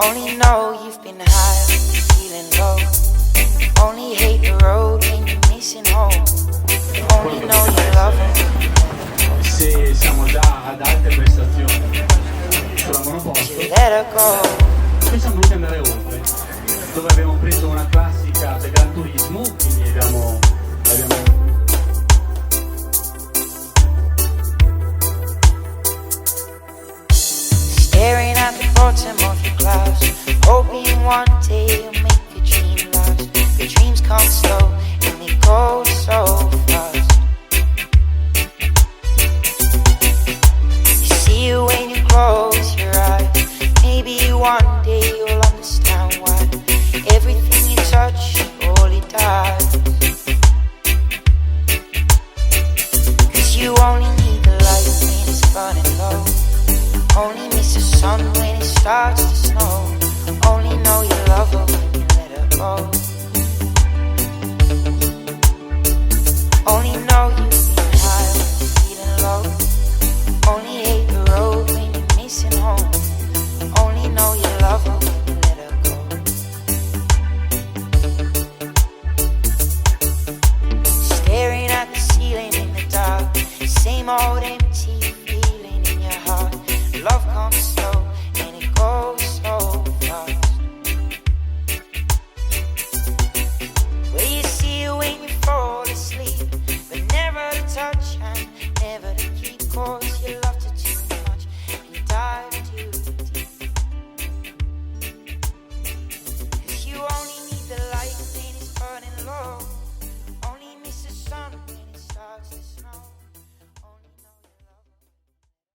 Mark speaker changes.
Speaker 1: Only know you've been high when you're feeling low. Only hate the road when you're missing home. Only know you love him.
Speaker 2: Se siamo già ad alte prestazioni sulla monoposto,
Speaker 1: You let her go.
Speaker 2: pensiamo anche andare oltre, dove abbiamo preso una classica del Gran Turismo, quindi abbiamo
Speaker 1: Staring at the bottom of your glass, hoping one day you'll make your dream last. Your dreams come slow and they go so fast. You see it when you close your eyes. Maybe one day you'll understand why everything you touch slowly dies. 'Cause you only need the light when it's burning low. Only miss the sun when it starts to snow. Only know you love her when you let her go. Only know you've been high when you're feeling low. Only hate the road when you're missing home. Only know you love her when you let her go. Staring at the ceiling in the dark, same old empty feeling in your heart. Love comes slow and it goes so fast. Well, you see it when you fall asleep, but never to touch and never to keep course.